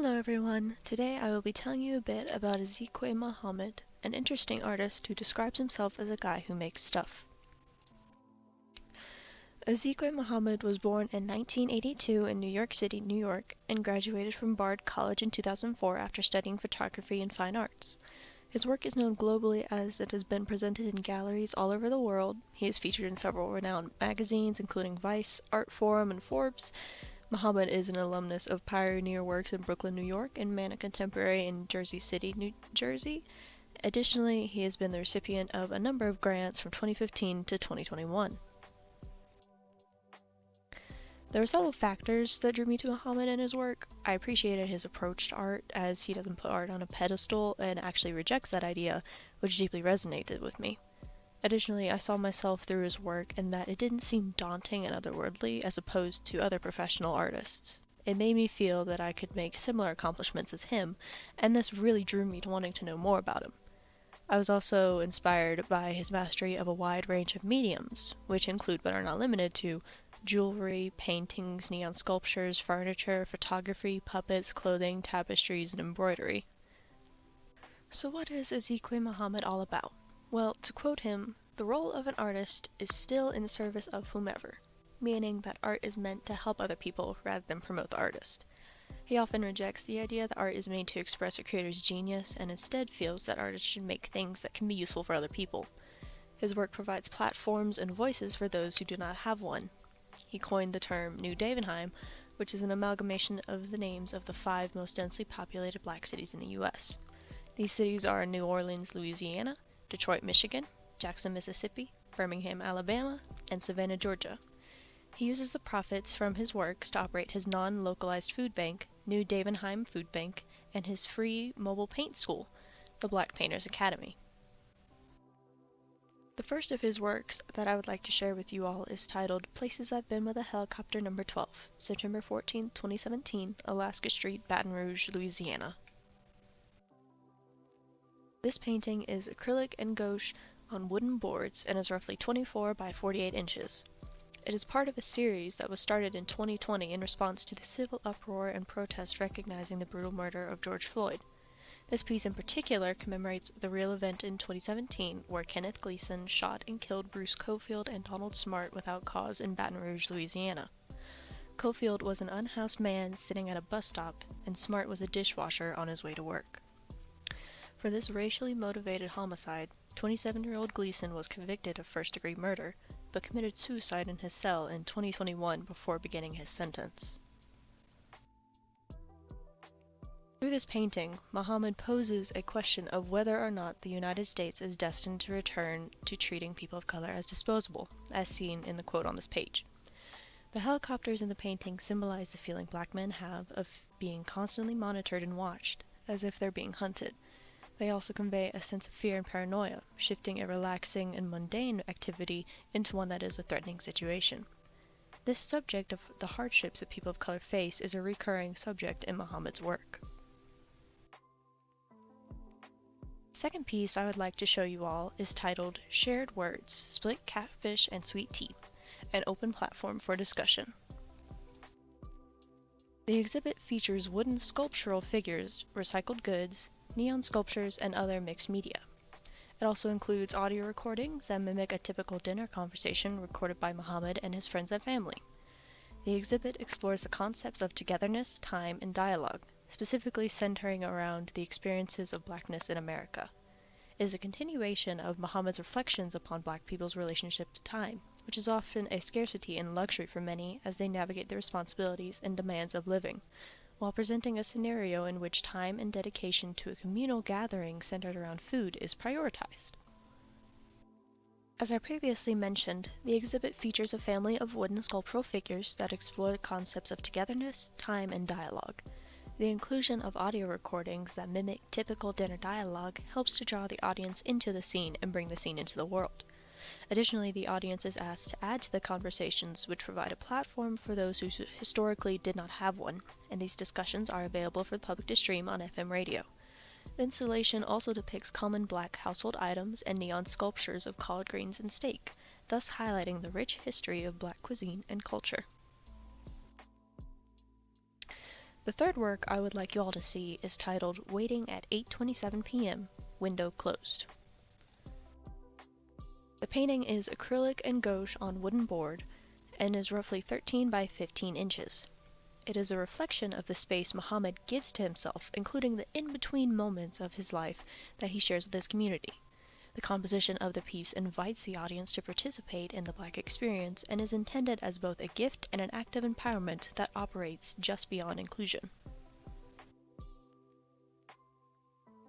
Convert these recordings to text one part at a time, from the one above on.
Hello everyone, today I will be telling you a bit about Azikiwe Mohammed, an interesting artist who describes himself as a guy who makes stuff. Azikiwe Mohammed was born in 1982 in New York City, New York, and graduated from Bard College in 2004 after studying photography and fine arts. His work is known globally as it has been presented in galleries all over the world. He is featured in several renowned magazines including Vice, Art Forum, and Forbes. Mohammed is an alumnus of Pioneer Works in Brooklyn, New York, and Mana Contemporary in Jersey City, New Jersey. Additionally, he has been the recipient of a number of grants from 2015 to 2021. There were several factors that drew me to Mohammed and his work. I appreciated his approach to art, as he doesn't put art on a pedestal and actually rejects that idea, which deeply resonated with me. Additionally, I saw myself through his work in that it didn't seem daunting and otherworldly as opposed to other professional artists. It made me feel that I could make similar accomplishments as him, and this really drew me to wanting to know more about him. I was also inspired by his mastery of a wide range of mediums, which include but are not limited to jewelry, paintings, neon sculptures, furniture, photography, puppets, clothing, tapestries, and embroidery. So what is Azikiwe Mohammed all about? Well, to quote him, the role of an artist is still in service of whomever, meaning that art is meant to help other people rather than promote the artist. He often rejects the idea that art is made to express a creator's genius and instead feels that artists should make things that can be useful for other people. His work provides platforms and voices for those who do not have one. He coined the term New Davenheim, which is an amalgamation of the names of the 5 most densely populated black cities in the U.S. These cities are New Orleans, Louisiana, Detroit, Michigan, Jackson, Mississippi, Birmingham, Alabama, and Savannah, Georgia. He uses the profits from his works to operate his non-localized food bank, New Davenheim Food Bank, and his free mobile paint school, the Black Painters Academy. The first of his works that I would like to share with you all is titled Places I've Been with a Helicopter No. 12, September 14, 2017, Alaska Street, Baton Rouge, Louisiana. This painting is acrylic and gouache on wooden boards and is roughly 24 by 48 inches. It is part of a series that was started in 2020 in response to the civil uproar and protest recognizing the brutal murder of George Floyd. This piece in particular commemorates the real event in 2017 where Kenneth Gleason shot and killed Bruce Cofield and Donald Smart without cause in Baton Rouge, Louisiana. Cofield was an unhoused man sitting at a bus stop, and Smart was a dishwasher on his way to work. For this racially motivated homicide, 27-year-old Gleason was convicted of first-degree murder, but committed suicide in his cell in 2021 before beginning his sentence. Through this painting, Mohammed poses a question of whether or not the United States is destined to return to treating people of color as disposable, as seen in the quote on this page. The helicopters in the painting symbolize the feeling black men have of being constantly monitored and watched, as if they're being hunted. They also convey a sense of fear and paranoia, shifting a relaxing and mundane activity into one that is a threatening situation. This subject of the hardships that people of color face is a recurring subject in Mohammed's work. The second piece I would like to show you all is titled Shared Words, Split Catfish and Sweet Tea, an open platform for discussion. The exhibit features wooden sculptural figures, recycled goods, neon sculptures, and other mixed media. It also includes audio recordings that mimic a typical dinner conversation recorded by Mohammed and his friends and family. The exhibit explores the concepts of togetherness, time, and dialogue, specifically centering around the experiences of blackness in America. It is a continuation of Mohammed's reflections upon black people's relationship to time, which is often a scarcity and luxury for many as they navigate the responsibilities and demands of living, while presenting a scenario in which time and dedication to a communal gathering centered around food is prioritized. As I previously mentioned, the exhibit features a family of wooden sculptural figures that explore the concepts of togetherness, time, and dialogue. The inclusion of audio recordings that mimic typical dinner dialogue helps to draw the audience into the scene and bring the scene into the world. Additionally, the audience is asked to add to the conversations, which provide a platform for those who historically did not have one, and these discussions are available for the public to stream on FM radio. The installation also depicts common black household items and neon sculptures of collard greens and steak, thus highlighting the rich history of black cuisine and culture. The third work I would like you all to see is titled Waiting at 8:27 p.m., Window Closed. The painting is acrylic and gouache on wooden board and is roughly 13 by 15 inches. It is a reflection of the space Mohammed gives to himself, including the in-between moments of his life that he shares with his community. The composition of the piece invites the audience to participate in the Black experience and is intended as both a gift and an act of empowerment that operates just beyond inclusion.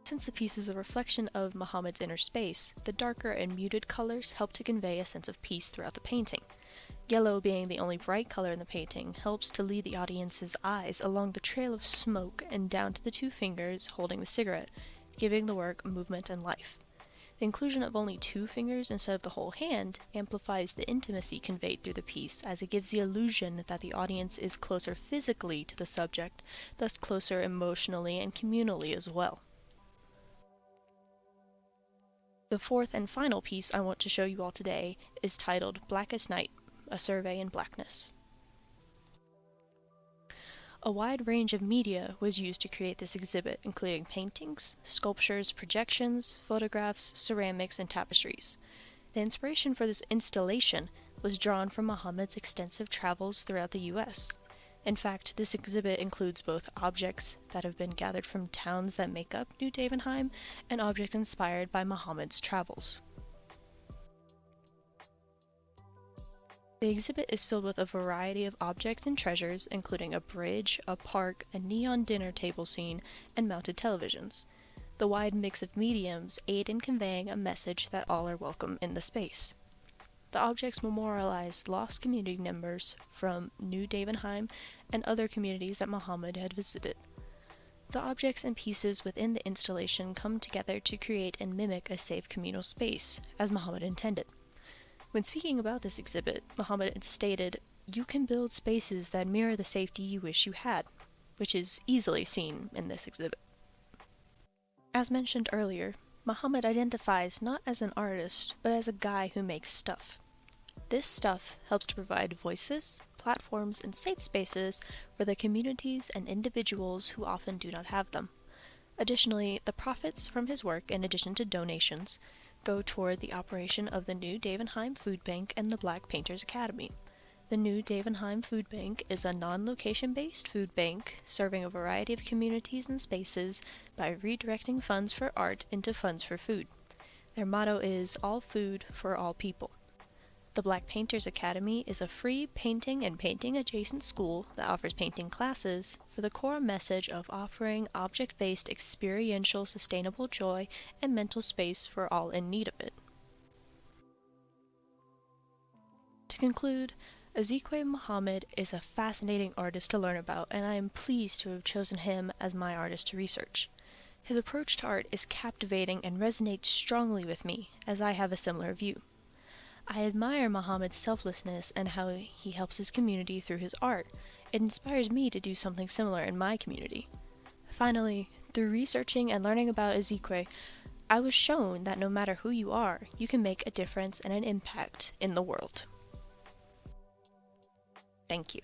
Since the piece is a reflection of Mohammed's inner space, the darker and muted colors help to convey a sense of peace throughout the painting. Yellow, being the only bright color in the painting, helps to lead the audience's eyes along the trail of smoke and down to the two fingers holding the cigarette, giving the work movement and life. The inclusion of only two fingers instead of the whole hand amplifies the intimacy conveyed through the piece, as it gives the illusion that the audience is closer physically to the subject, thus closer emotionally and communally as well. The fourth and final piece I want to show you all today is titled Blackest Night, A Survey in Blackness. A wide range of media was used to create this exhibit, including paintings, sculptures, projections, photographs, ceramics, and tapestries. The inspiration for this installation was drawn from Mohammed's extensive travels throughout the U.S. In fact, this exhibit includes both objects that have been gathered from towns that make up New Davenheim and objects inspired by Mohammed's travels. The exhibit is filled with a variety of objects and treasures, including a bridge, a park, a neon dinner table scene, and mounted televisions. The wide mix of mediums aid in conveying a message that all are welcome in the space. The objects memorialize lost community members from New Davenheim and other communities that Mohammed had visited. The objects and pieces within the installation come together to create and mimic a safe communal space, as Mohammed intended. When speaking about this exhibit, Mohammed stated, "You can build spaces that mirror the safety you wish you had," which is easily seen in this exhibit. As mentioned earlier, Mohammed identifies not as an artist, but as a guy who makes stuff. This stuff helps to provide voices, platforms, and safe spaces for the communities and individuals who often do not have them. Additionally, the profits from his work, in addition to donations, go toward the operation of the New Davenheim Food Bank and the Black Painters Academy. The New Davenheim Food Bank is a non-location-based food bank serving a variety of communities and spaces by redirecting funds for art into funds for food. Their motto is "All Food for All People." The Black Painters Academy is a free painting and painting-adjacent school that offers painting classes for the core message of offering object-based experiential sustainable joy and mental space for all in need of it. To conclude, Azikiwe Mohammed is a fascinating artist to learn about, and I am pleased to have chosen him as my artist to research. His approach to art is captivating and resonates strongly with me, as I have a similar view. I admire Mohammed's selflessness and how he helps his community through his art. It inspires me to do something similar in my community. Finally, through researching and learning about Azikiwe, I was shown that no matter who you are, you can make a difference and an impact in the world. Thank you.